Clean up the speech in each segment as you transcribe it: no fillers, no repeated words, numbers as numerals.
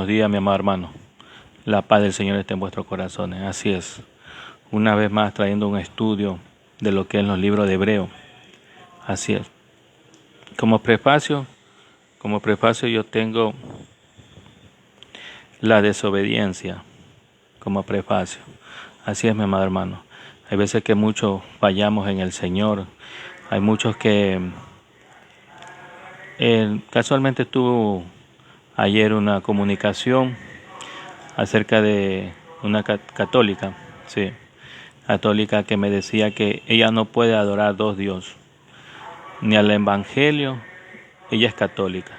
buenos días, mi amado hermano. La paz del Señor esté en vuestros corazones. Así es. Una vez más trayendo un estudio de lo que es los libros de Hebreo. Así es. Como prefacio yo tengo la desobediencia como prefacio. Así es, mi amado hermano. Hay veces que muchos fallamos en el Señor. Hay muchos que casualmente tuvo ayer una comunicación acerca de una católica, sí, católica que me decía que ella no puede adorar a dos dioses, ni al evangelio. Ella es católica,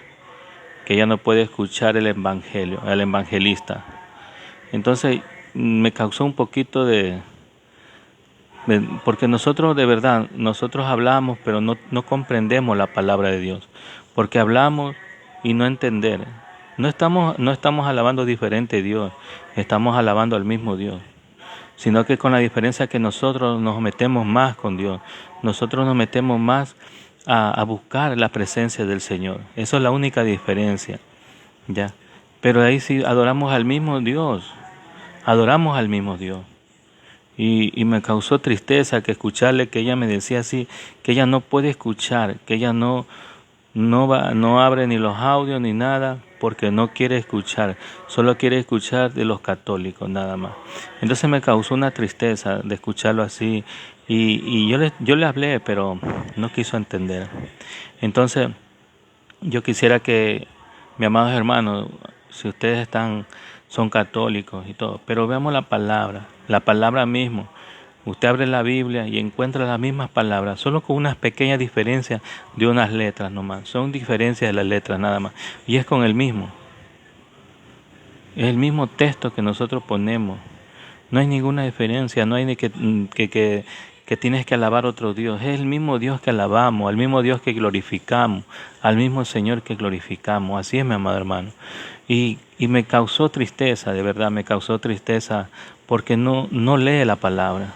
que ella no puede escuchar el evangelio, al evangelista. Entonces me causó un poquito porque nosotros de verdad, nosotros hablamos, pero no comprendemos la palabra de Dios, porque hablamos y no entender. No estamos alabando diferente a Dios, estamos alabando al mismo Dios, sino que con la diferencia que nosotros nos metemos más con Dios, nosotros nos metemos más a buscar la presencia del Señor. Eso es la única diferencia, ¿ya? Pero ahí sí adoramos al mismo Dios, adoramos al mismo Dios. Y me causó tristeza que escucharle que ella me decía así, que ella no puede escuchar, que ella no abre ni los audios ni nada, porque no quiere escuchar, solo quiere escuchar de los católicos nada más. Entonces me causó una tristeza de escucharlo así, y yo le hablé, pero no quiso entender. Entonces yo quisiera que, mis amados hermanos, si ustedes son católicos y todo, pero veamos la palabra mismo. Usted abre la Biblia y encuentra las mismas palabras, solo con unas pequeñas diferencias de unas letras nomás. Son diferencias de las letras nada más. Y es con el mismo. Es el mismo texto que nosotros ponemos. No hay ninguna diferencia, no hay ni que tienes que alabar a otro Dios. Es el mismo Dios que alabamos, al mismo Dios que glorificamos, al mismo Señor que glorificamos. Así es, mi amado hermano. Y me causó tristeza, de verdad, me causó tristeza porque no lee la palabra.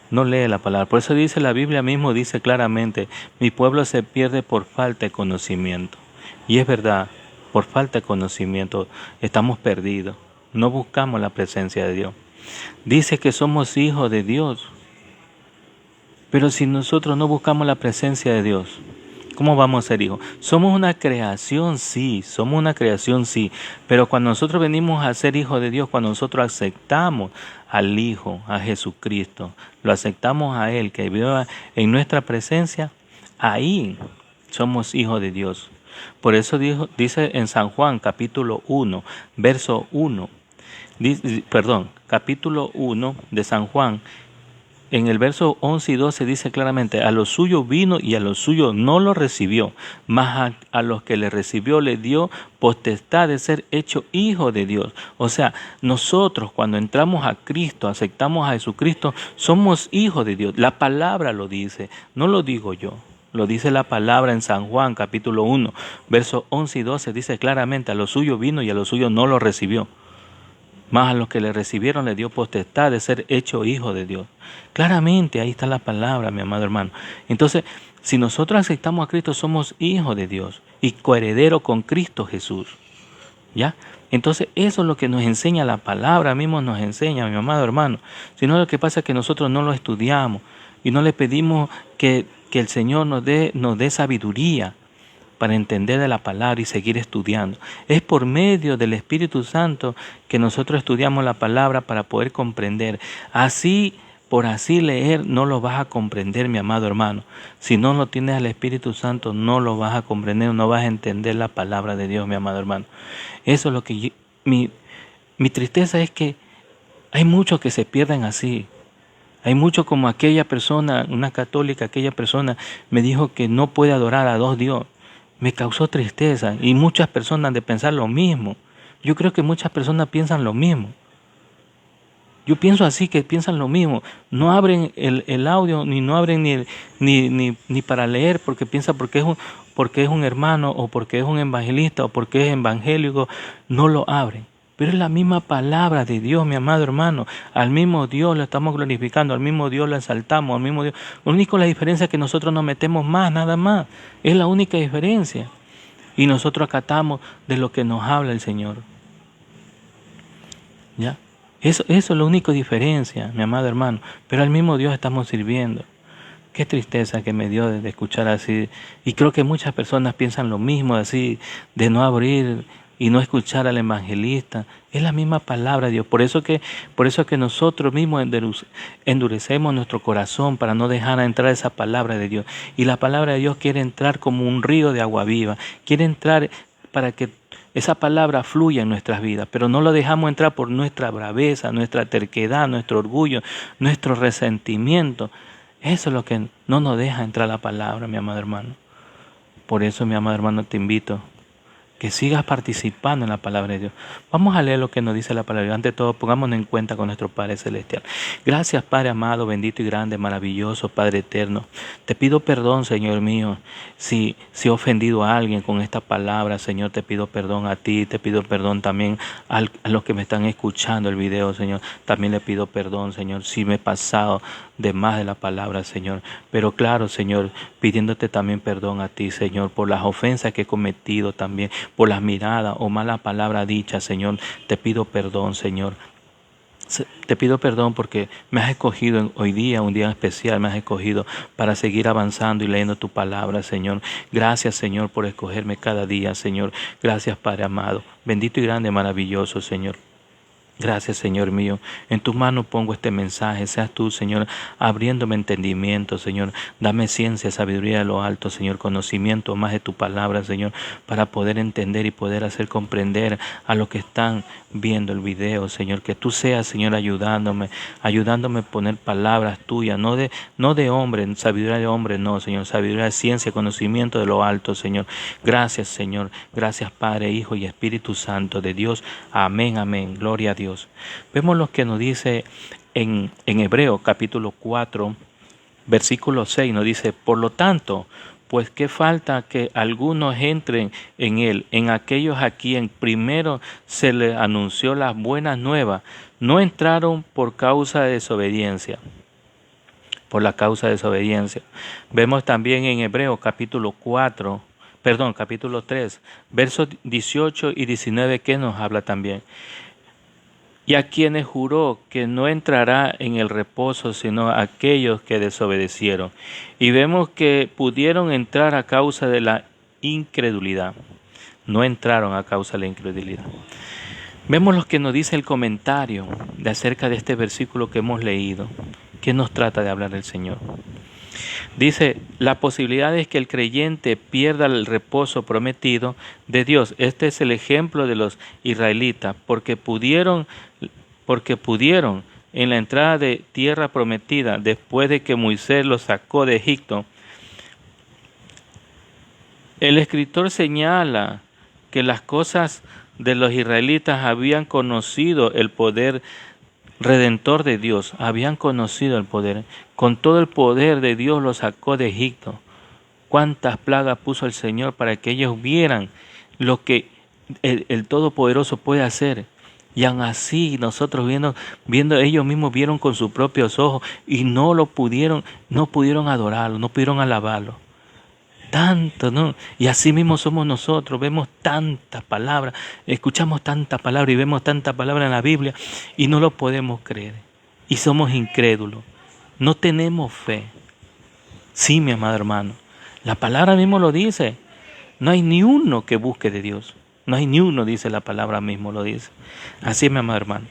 No lee la palabra. Por eso dice la Biblia mismo, dice claramente, mi pueblo se pierde por falta de conocimiento. Y es verdad, por falta de conocimiento estamos perdidos. No buscamos la presencia de Dios. Dice que somos hijos de Dios. Pero si nosotros no buscamos la presencia de Dios, ¿cómo vamos a ser hijos? Somos una creación, sí, pero cuando nosotros venimos a ser hijos de Dios, cuando nosotros aceptamos al Hijo, a Jesucristo, lo aceptamos a Él, que vive en nuestra presencia, ahí somos hijos de Dios. Por eso dice en San Juan, capítulo 1, verso 1, capítulo 1 de San Juan, en el verso 11 y 12 dice claramente, a los suyos vino y a los suyos no lo recibió, mas a los que le recibió le dio potestad de ser hecho hijo de Dios. O sea, nosotros cuando entramos a Cristo, aceptamos a Jesucristo, somos hijos de Dios. La palabra lo dice, no lo digo yo. Lo dice la palabra en San Juan, capítulo 1, versos 11 y 12, dice claramente, a los suyos vino y a los suyos no lo recibió. Mas a los que le recibieron le dio potestad de ser hecho hijo de Dios. Claramente ahí está la palabra, mi amado hermano. Entonces, si nosotros aceptamos a Cristo, somos hijos de Dios y coherederos con Cristo Jesús. ¿Ya? Entonces, eso es lo que nos enseña la palabra, mismo nos enseña, mi amado hermano. Si no, lo que pasa es que nosotros no lo estudiamos y no le pedimos que el Señor nos dé sabiduría para entender de la palabra y seguir estudiando. Es por medio del Espíritu Santo que nosotros estudiamos la palabra para poder comprender. Por así leer, no lo vas a comprender, mi amado hermano. Si no lo tienes al Espíritu Santo, no lo vas a comprender, no vas a entender la palabra de Dios, mi amado hermano. Eso es lo que mi tristeza es que hay muchos que se pierden así. Hay muchos como aquella persona, una católica, aquella persona me dijo que no puede adorar a dos dioses. Me causó tristeza y muchas personas han de pensar lo mismo. Yo creo que muchas personas piensan lo mismo. Yo pienso así, que piensan lo mismo. No abren el audio, ni no abren ni para leer, porque piensa porque es un hermano, o porque es un evangelista, o porque es evangélico, no lo abren. Pero es la misma palabra de Dios, mi amado hermano. Al mismo Dios lo estamos glorificando, al mismo Dios lo exaltamos, al mismo Dios. Lo único, la diferencia es que nosotros nos metemos más, nada más. Es la única diferencia. y nosotros acatamos de lo que nos habla el Señor. ¿Ya? Eso es la única diferencia, mi amado hermano. Pero al mismo Dios estamos sirviendo. Qué tristeza que me dio de escuchar así. Y creo que muchas personas piensan lo mismo, así, de no abrir y no escuchar al evangelista. Es la misma palabra de Dios. Por eso que nosotros mismos endurecemos nuestro corazón para no dejar entrar esa palabra de Dios. Y la palabra de Dios quiere entrar como un río de agua viva. Quiere entrar para que esa palabra fluya en nuestras vidas, pero no lo dejamos entrar por nuestra braveza, nuestra terquedad, nuestro orgullo, nuestro resentimiento. Eso es lo que no nos deja entrar la palabra, mi amado hermano. Por eso, mi amado hermano, te invito que sigas participando en la palabra de Dios. Vamos a leer lo que nos dice la palabra de Dios. Ante todo, pongámonos en cuenta con nuestro Padre Celestial. Gracias, Padre amado, bendito y grande, maravilloso, Padre eterno. Te pido perdón, Señor mío, si he ofendido a alguien con esta palabra, Señor. Te pido perdón a ti, te pido perdón también a los que me están escuchando el video, Señor. También le pido perdón, Señor, si me he pasado de más de la palabra, Señor. Pero claro, Señor, pidiéndote también perdón a ti, Señor, por las ofensas que he cometido también, por las miradas o mala palabra dicha, Señor. Te pido perdón, Señor. Te pido perdón porque me has escogido hoy día, un día especial, me has escogido para seguir avanzando y leyendo tu palabra, Señor. Gracias, Señor, por escogerme cada día, Señor. Gracias, Padre amado. Bendito y grande, maravilloso, Señor. Gracias, Señor mío. En tus manos pongo este mensaje. Seas tú, Señor, abriéndome entendimiento, Señor. Dame ciencia, sabiduría de lo alto, Señor. Conocimiento más de tu palabra, Señor, para poder entender y poder hacer comprender a los que están viendo el video, Señor. Que tú seas, Señor, ayudándome a poner palabras tuyas, no de hombre, sabiduría de hombre, no, Señor. Sabiduría de ciencia, conocimiento de lo alto, Señor. Gracias, Señor. Gracias, Padre, Hijo y Espíritu Santo de Dios. Amén, amén. Gloria a Dios. Vemos lo que nos dice en Hebreo capítulo 4, versículo 6, nos dice: por lo tanto, pues qué falta que algunos entren en él, en aquellos a quien primero se les anunció las buenas nuevas, no entraron por causa de desobediencia. Por la causa de desobediencia. Vemos también en Hebreo capítulo 3, versos 18 y 19, que nos habla también. Y a quienes juró que no entrará en el reposo sino aquellos que desobedecieron. Y vemos que pudieron entrar a causa de la incredulidad. No entraron a causa de la incredulidad. Vemos lo que nos dice el comentario de acerca de este versículo que hemos leído. ¿Qué nos trata de hablar el Señor? Dice, la posibilidad es que el creyente pierda el reposo prometido de Dios. Este es el ejemplo de los israelitas, porque pudieron en la entrada de tierra prometida, después de que Moisés los sacó de Egipto. El escritor señala que las cosas de los israelitas habían conocido el poder redentor de Dios, habían conocido el poder. Con todo el poder de Dios los sacó de Egipto. Cuántas plagas puso el Señor para que ellos vieran lo que el Todopoderoso puede hacer. Y aún así nosotros viendo ellos mismos vieron con sus propios ojos y no pudieron adorarlo, no pudieron alabarlo. Tanto, ¿no? Y así mismo somos nosotros, vemos tantas palabras, escuchamos tantas palabras y vemos tantas palabras en la Biblia y no lo podemos creer. Y somos incrédulos, no tenemos fe. Sí, mi amado hermano, la palabra mismo lo dice. No hay ni uno que busque de Dios. No hay ni uno, dice la palabra mismo, lo dice. Así es, mi amado hermano.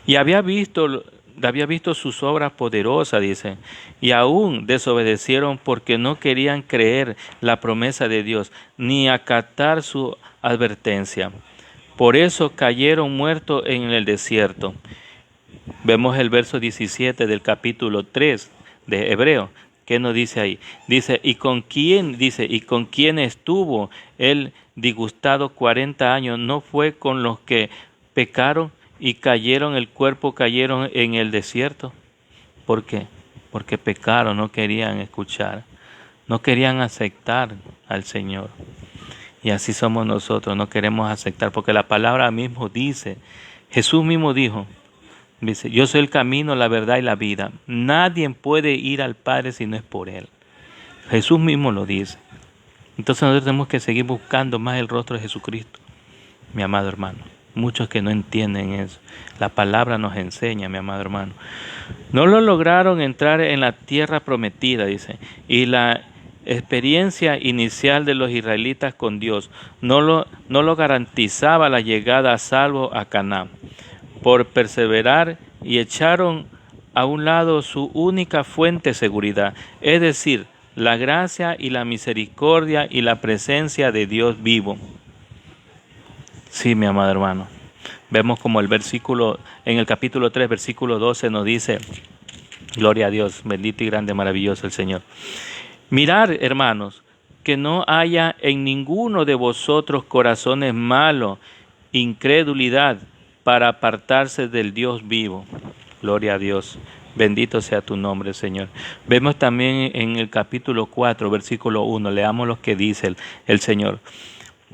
Y había visto sus obras poderosas, dice, y aún desobedecieron porque no querían creer la promesa de Dios, ni acatar su advertencia. Por eso cayeron muertos en el desierto. Vemos el verso 17 del capítulo 3 de Hebreo. ¿Qué nos dice ahí? Dice, ¿y con quién estuvo él disgustado 40 años? ¿No fue con los que pecaron y cayeron en el desierto? ¿Por qué? Porque pecaron, no querían escuchar, no querían aceptar al Señor. Y así somos nosotros, no queremos aceptar, porque la palabra mismo dice, Jesús mismo dice, yo soy el camino, la verdad y la vida. Nadie puede ir al Padre si no es por Él. Jesús mismo lo dice. Entonces nosotros tenemos que seguir buscando más el rostro de Jesucristo, mi amado hermano. Muchos que no entienden eso. La palabra nos enseña, mi amado hermano. No lo lograron entrar en la tierra prometida, dice. Y la experiencia inicial de los israelitas con Dios no lo garantizaba la llegada a salvo a Canaán. Por perseverar y echaron a un lado su única fuente de seguridad, es decir, la gracia y la misericordia y la presencia de Dios vivo. Sí, mi amado hermano. Vemos como en el capítulo 3, versículo 12 nos dice, gloria a Dios, bendito y grande, maravilloso el Señor. Mirad, hermanos, que no haya en ninguno de vosotros corazones malos, incredulidad, para apartarse del Dios vivo. Gloria a Dios. Bendito sea tu nombre, Señor. Vemos también en el capítulo 4, versículo 1, leamos lo que dice el Señor.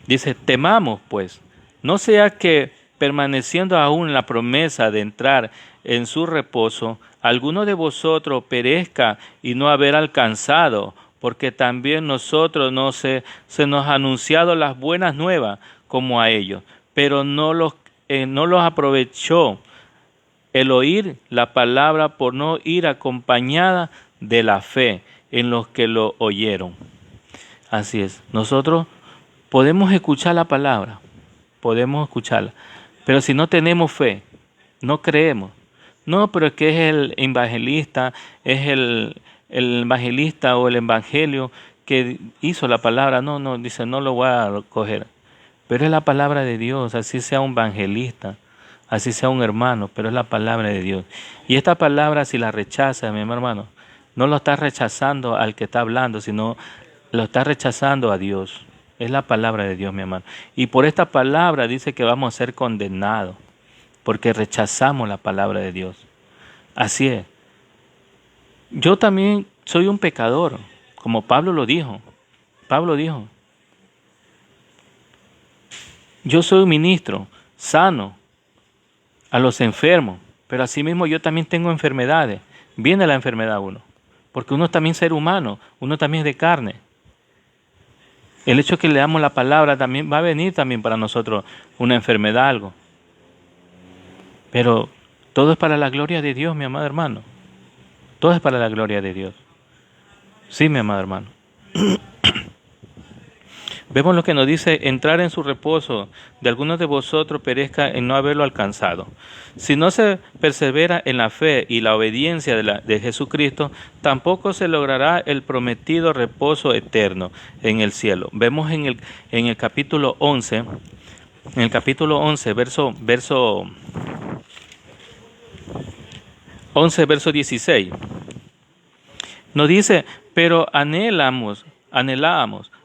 Dice, temamos pues, no sea que permaneciendo aún la promesa de entrar en su reposo, alguno de vosotros perezca y no haber alcanzado, porque también nosotros se nos ha anunciado las buenas nuevas como a ellos, pero no los aprovechó el oír la palabra por no ir acompañada de la fe en los que lo oyeron. Así es, nosotros podemos escuchar la palabra, podemos escucharla, pero si no tenemos fe, no creemos. No, pero es que es el evangelista, es el evangelista o el evangelio que hizo la palabra. No, dice, no lo voy a coger. Pero es la palabra de Dios, así sea un evangelista, así sea un hermano, pero es la palabra de Dios. Y esta palabra, si la rechaza, mi hermano, no lo está rechazando al que está hablando, sino lo está rechazando a Dios. Es la palabra de Dios, mi hermano. Y por esta palabra dice que vamos a ser condenados, porque rechazamos la palabra de Dios. Así es. Yo también soy un pecador, como Pablo lo dijo. Pablo dijo, yo soy un ministro, sano a los enfermos, pero asimismo yo también tengo enfermedades. Viene la enfermedad a uno, porque uno es también ser humano, uno también es de carne. El hecho de que leamos la palabra también va a venir también para nosotros una enfermedad, algo. Pero todo es para la gloria de Dios, mi amado hermano. Todo es para la gloria de Dios. Sí, mi amado hermano. Vemos lo que nos dice, entrar en su reposo de algunos de vosotros perezca en no haberlo alcanzado. Si no se persevera en la fe y la obediencia de Jesucristo, tampoco se logrará el prometido reposo eterno en el cielo. Vemos en el capítulo 11, verso 11, verso 16. Nos dice, pero anhelábamos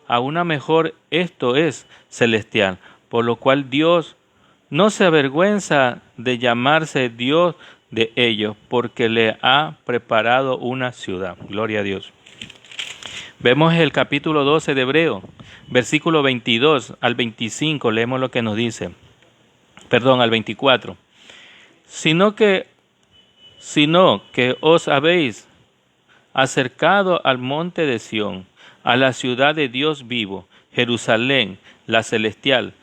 a una mejor, esto es celestial, por lo cual Dios no se avergüenza de llamarse Dios de ellos, porque le ha preparado una ciudad. Gloria a Dios. Vemos el capítulo 12 de Hebreo, versículo 22 al 25, leemos lo que nos dice. Al 24. Sino que os habéis acercado al monte de Sión, a la ciudad de Dios vivo, Jerusalén, la celestial,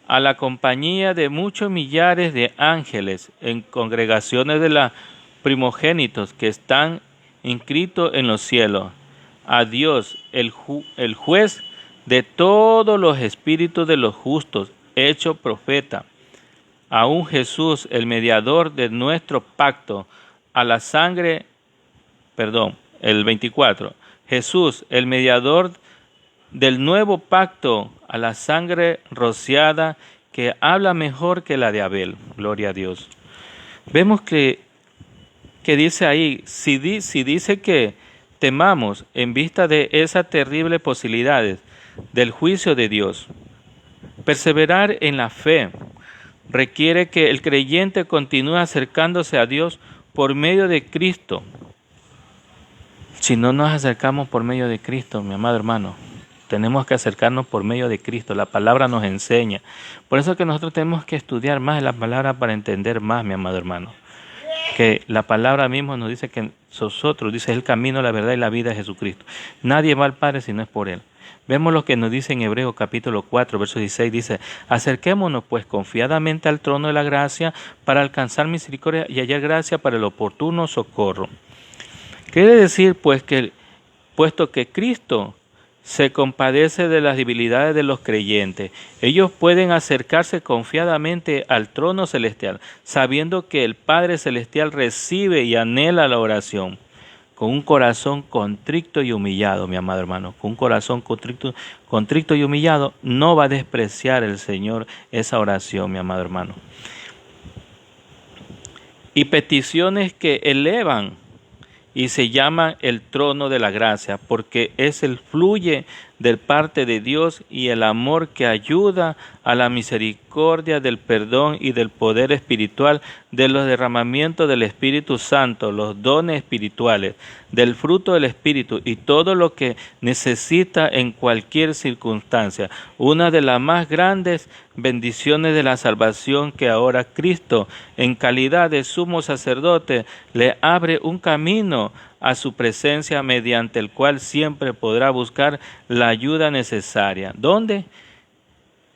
a la compañía de muchos millares de ángeles en congregaciones de los primogénitos que están inscritos en los cielos, a Dios, el juez de todos los espíritus de los justos, hecho profeta, a un Jesús, el mediador de nuestro pacto, a la sangre, el 24, Jesús, el mediador del nuevo pacto, a la sangre rociada que habla mejor que la de Abel. Gloria a Dios. Vemos que dice ahí, si dice que temamos en vista de esas terribles posibilidades del juicio de Dios, perseverar en la fe requiere que el creyente continúe acercándose a Dios por medio de Cristo. Si no nos acercamos por medio de Cristo, mi amado hermano, tenemos que acercarnos por medio de Cristo. La palabra nos enseña. Por eso que nosotros tenemos que estudiar más la palabra para entender más, mi amado hermano. Que la palabra mismo nos dice que nosotros, dice, el camino, la verdad y la vida de Jesucristo. Nadie va al Padre si no es por Él. Vemos lo que nos dice en Hebreos capítulo 4, verso 16, dice, acerquémonos pues confiadamente al trono de la gracia para alcanzar misericordia y hallar gracia para el oportuno socorro. Quiere decir pues que, puesto que Cristo se compadece de las debilidades de los creyentes, ellos pueden acercarse confiadamente al trono celestial, sabiendo que el Padre Celestial recibe y anhela la oración. Con un corazón contrito y humillado, mi amado hermano, con un corazón contrito y humillado, no va a despreciar el Señor esa oración, mi amado hermano. Y peticiones que elevan y se llama el trono de la gracia, porque es el fluye de parte de Dios y el amor que ayuda a la misericordia del perdón y del poder espiritual de los derramamientos del Espíritu Santo, los dones espirituales, del fruto del Espíritu y todo lo que necesita en cualquier circunstancia. Una de las más grandes bendiciones de la salvación que ahora Cristo, en calidad de sumo sacerdote, le abre un camino a su presencia mediante el cual siempre podrá buscar la ayuda necesaria. ¿Dónde?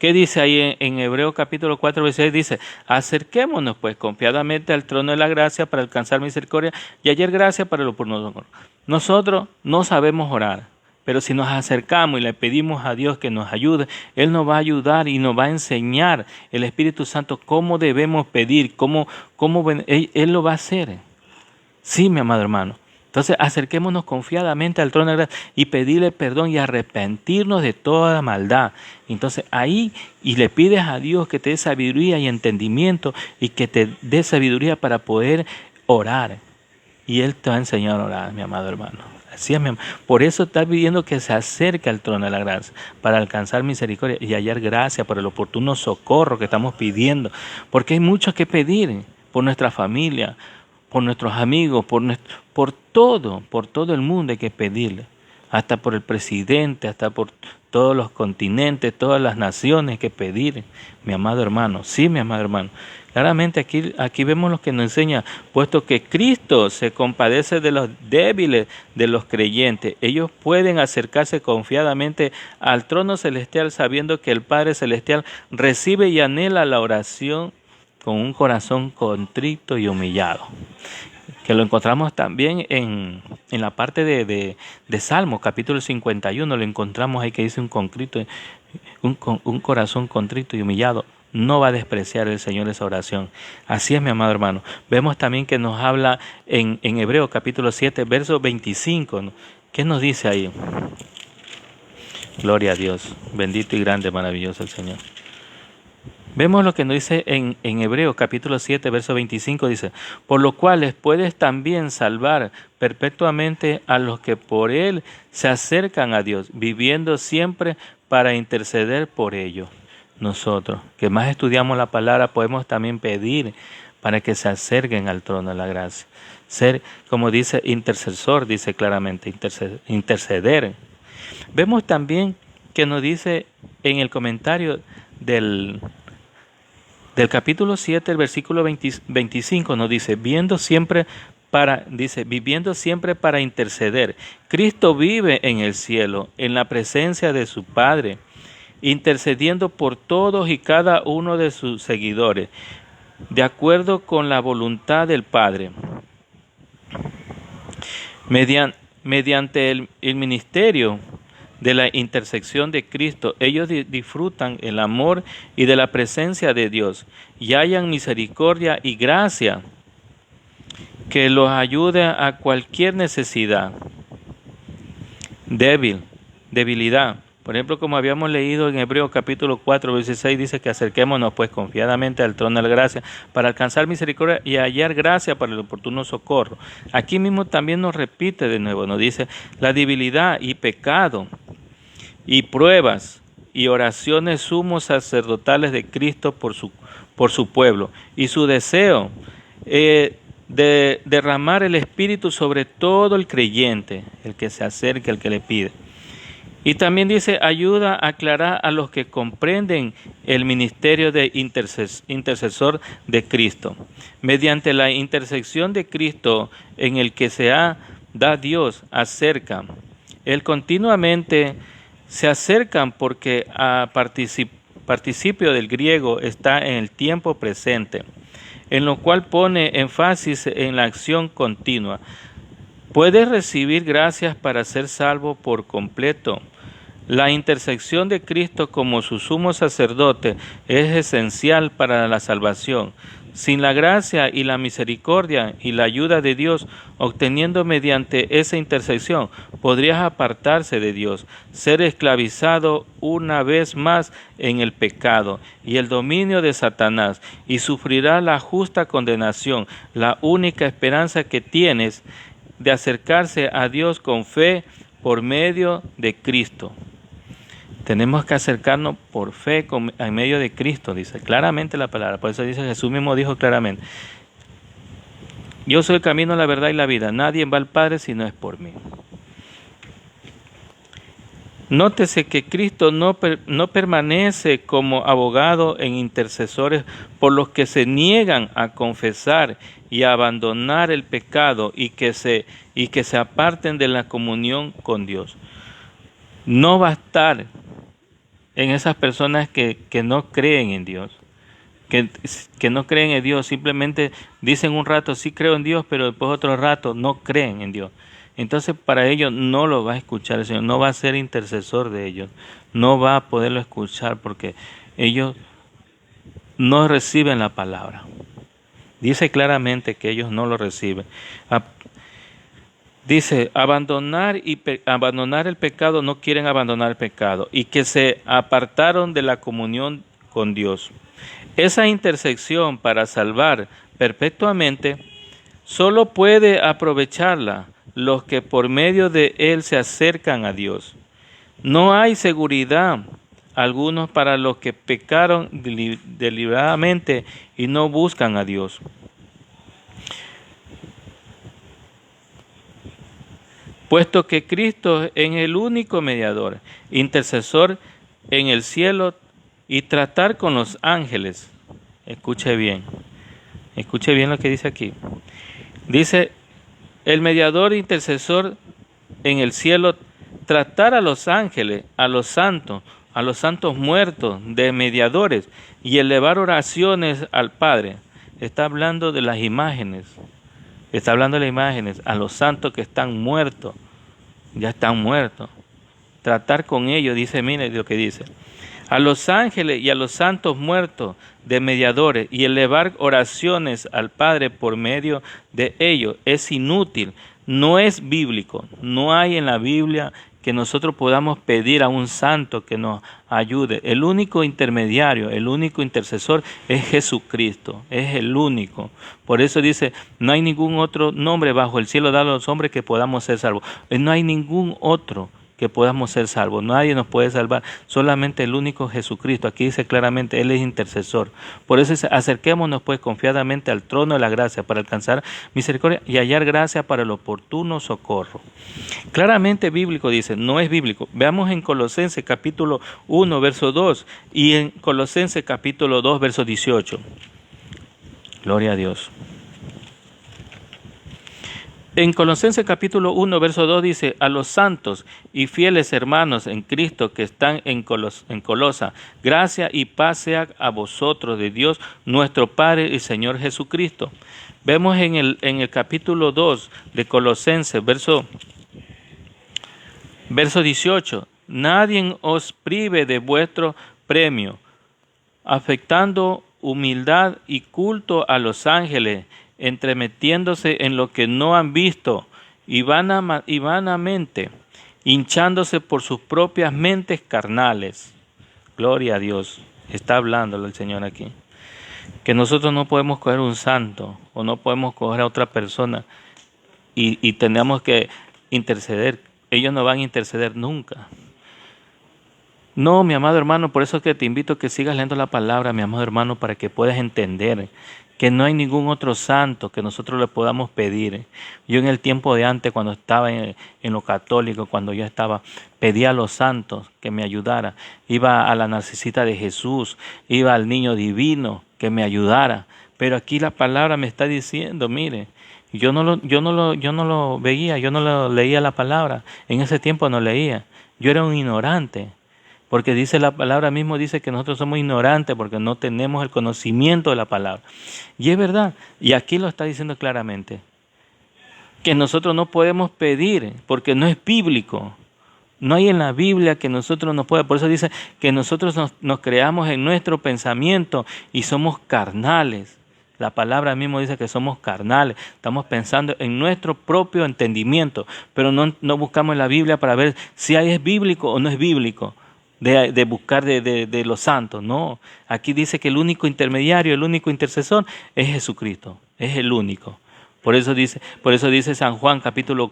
¿Qué dice ahí en Hebreos capítulo 4, versículo 6? Dice, acerquémonos pues confiadamente al trono de la gracia para alcanzar misericordia y hallar gracia para el oportuno socorro. Nosotros no sabemos orar, pero si nos acercamos y le pedimos a Dios que nos ayude, Él nos va a ayudar y nos va a enseñar el Espíritu Santo cómo debemos pedir, Él lo va a hacer. Sí, mi amado hermano. Entonces acerquémonos confiadamente al trono de la gracia y pedirle perdón y arrepentirnos de toda maldad. Entonces ahí y le pides a Dios que te dé sabiduría y entendimiento y que te dé sabiduría para poder orar. Y Él te va a enseñar a orar, mi amado hermano. Así es, mi amado. Por eso está pidiendo que se acerque al trono de la gracia para alcanzar misericordia y hallar gracia por el oportuno socorro que estamos pidiendo. Porque hay mucho que pedir por nuestra familia, por nuestros amigos, por todo el mundo hay que pedirle, hasta por el presidente, hasta por todos los continentes, todas las naciones hay que pedir, mi amado hermano. Sí, mi amado hermano. Claramente aquí vemos lo que nos enseña, puesto que Cristo se compadece de los débiles de los creyentes, ellos pueden acercarse confiadamente al trono celestial sabiendo que el Padre Celestial recibe y anhela la oración con un corazón contrito y humillado, que lo encontramos también en la parte de Salmos, capítulo 51, lo encontramos ahí que dice un corazón contrito y humillado, no va a despreciar el Señor esa oración. Así es, mi amado hermano. Vemos también que nos habla en Hebreos capítulo 7, verso 25, ¿no? ¿Qué nos dice ahí? Gloria a Dios, bendito y grande, maravilloso el Señor. Vemos lo que nos dice en Hebreos capítulo 7, verso 25, dice, por lo cual puedes también salvar perpetuamente a los que por Él se acercan a Dios, viviendo siempre para interceder por ellos. Nosotros, que más estudiamos la palabra, podemos también pedir para que se acerquen al trono de la gracia. Ser, como dice, intercesor, dice claramente, interceder. Vemos también que nos dice en el comentario del capítulo 7, el versículo 25 nos dice, viviendo siempre para interceder. Cristo vive en el cielo, en la presencia de su Padre, intercediendo por todos y cada uno de sus seguidores, de acuerdo con la voluntad del Padre. Mediante el ministerio de la intersección de Cristo, ellos disfrutan el amor y de la presencia de Dios y hallan misericordia y gracia que los ayude a cualquier necesidad, debilidad. Por ejemplo, como habíamos leído en Hebreos capítulo 4, verso 6, dice que acerquémonos pues confiadamente al trono de la gracia para alcanzar misericordia y hallar gracia para el oportuno socorro. Aquí mismo también nos repite de nuevo, nos dice la debilidad y pecado y pruebas y oraciones sumos sacerdotales de Cristo por su pueblo y su deseo de derramar el Espíritu sobre todo el creyente, el que se acerca, el que le pide. Y también dice, ayuda a aclarar a los que comprenden el ministerio de intercesor de Cristo. Mediante la intersección de Cristo en el que da Dios acerca, Él continuamente Se acercan porque a participio del griego está en el tiempo presente, en lo cual pone énfasis en la acción continua. Puedes recibir gracias para ser salvo por completo. La intersección de Cristo como su sumo sacerdote es esencial para la salvación. Sin la gracia y la misericordia y la ayuda de Dios, obteniendo mediante esa intersección, podrías apartarse de Dios, ser esclavizado una vez más en el pecado y el dominio de Satanás, y sufrirás la justa condenación. La única esperanza que tienes de acercarse a Dios con fe por medio de Cristo. Tenemos que acercarnos por fe en medio de Cristo, dice claramente la palabra. Por eso dice, Jesús mismo dijo claramente, yo soy el camino, la verdad y la vida. Nadie va al Padre si no es por mí. Nótese que Cristo no permanece como abogado en intercesores por los que se niegan a confesar y a abandonar el pecado y que se aparten de la comunión con Dios. No va a estar en esas personas que no creen en Dios, que no creen en Dios, simplemente dicen un rato sí creo en Dios, pero después otro rato no creen en Dios. Entonces para ellos no lo va a escuchar el Señor, no va a ser intercesor de ellos, no va a poderlo escuchar porque ellos no reciben la palabra. Dice claramente que ellos no lo reciben. Dice, abandonar el pecado, no quieren abandonar el pecado, y que se apartaron de la comunión con Dios. Esa intersección para salvar perpetuamente solo puede aprovecharla los que por medio de él se acercan a Dios. No hay seguridad algunos para los que pecaron deliberadamente y no buscan a Dios. Puesto que Cristo es el único mediador, intercesor en el cielo, y tratar con los ángeles. Escuche bien lo que dice aquí. Dice, el mediador intercesor en el cielo, tratar a los ángeles, a los santos muertos de mediadores y elevar oraciones al Padre. Está hablando de las imágenes. Está hablando de las imágenes, a los santos que están muertos, ya están muertos. Tratar con ellos, dice, mire lo que dice. A los ángeles y a los santos muertos de mediadores y elevar oraciones al Padre por medio de ellos es inútil, no es bíblico. No hay en la Biblia que nosotros podamos pedir a un santo que nos ayude. El único intermediario, el único intercesor es Jesucristo, es el único. Por eso dice, no hay ningún otro nombre bajo el cielo dado a los hombres que podamos ser salvos. No hay ningún otro que podamos ser salvos. Nadie nos puede salvar, solamente el único Jesucristo. Aquí dice claramente, Él es intercesor. Por eso dice, acerquémonos pues confiadamente al trono de la gracia para alcanzar misericordia y hallar gracia para el oportuno socorro. Claramente bíblico dice, no es bíblico. Veamos en Colosenses capítulo 1, verso 2 y en Colosenses capítulo 2, verso 18. Gloria a Dios. En Colosenses capítulo 1, verso 2 dice, a los santos y fieles hermanos en Cristo que están en Colosa, gracia y paz sea a vosotros de Dios, nuestro Padre y Señor Jesucristo. Vemos en el capítulo 2 de Colosenses, verso 18, nadie os prive de vuestro premio, afectando humildad y culto a los ángeles, entremetiéndose en lo que no han visto y vanamente, hinchándose por sus propias mentes carnales. Gloria a Dios, está hablándolo el Señor aquí. Que nosotros no podemos coger un santo o no podemos coger a otra persona y tenemos que interceder. Ellos no van a interceder nunca. No, mi amado hermano, por eso es que te invito a que sigas leyendo la palabra, mi amado hermano, para que puedas entender que no hay ningún otro santo que nosotros le podamos pedir. Yo en el tiempo de antes, cuando estaba en lo católico, cuando yo estaba, pedía a los santos que me ayudara. Iba a la Narcisita de Jesús, iba al Niño Divino que me ayudara. Pero aquí la palabra me está diciendo, mire, yo no lo veía, yo no lo leía la palabra. En ese tiempo no leía. Yo era un ignorante. Porque dice la palabra mismo, dice que nosotros somos ignorantes porque no tenemos el conocimiento de la palabra. Y es verdad, y aquí lo está diciendo claramente, que nosotros no podemos pedir porque no es bíblico. No hay en la Biblia que nosotros nos pueda. Por eso dice que nosotros nos creamos en nuestro pensamiento y somos carnales. La palabra mismo dice que somos carnales. Estamos pensando en nuestro propio entendimiento, pero no buscamos en la Biblia para ver si es bíblico o no es bíblico. De buscar de los santos, no. Aquí dice que el único intermediario, el único intercesor es Jesucristo, es el único. Por eso dice San Juan capítulo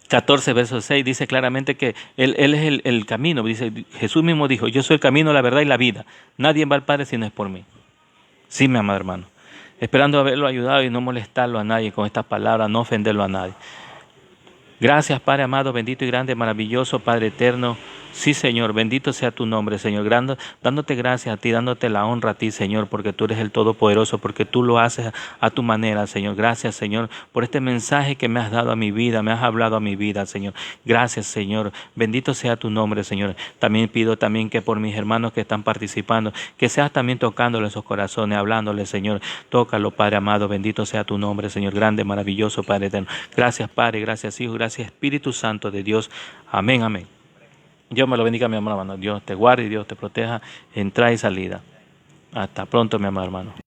14, verso 6, dice claramente que Él es el camino. Dice, Jesús mismo dijo, yo soy el camino, la verdad y la vida. Nadie va al Padre si no es por mí. Sí, mi amado hermano. Esperando haberlo ayudado y no molestarlo a nadie con estas palabras, no ofenderlo a nadie. Gracias, Padre amado, bendito y grande, maravilloso, Padre eterno. Sí, Señor, bendito sea tu nombre, Señor. Dándote gracias a ti, dándote la honra a ti, Señor, porque tú eres el Todopoderoso, porque tú lo haces a tu manera, Señor. Gracias, Señor, por este mensaje que me has dado a mi vida, me has hablado a mi vida, Señor. Gracias, Señor. Bendito sea tu nombre, Señor. También pido también que por mis hermanos que están participando, que seas también tocándole esos corazones, hablándoles, Señor. Tócalo, Padre amado, bendito sea tu nombre, Señor. Grande, maravilloso, Padre eterno. Gracias, Padre, gracias, Hijo, gracias, Espíritu Santo de Dios. Amén, amén. Dios me lo bendiga, mi amado hermano. Dios te guarde y Dios te proteja. Entrada y salida. Hasta pronto, mi amado hermano.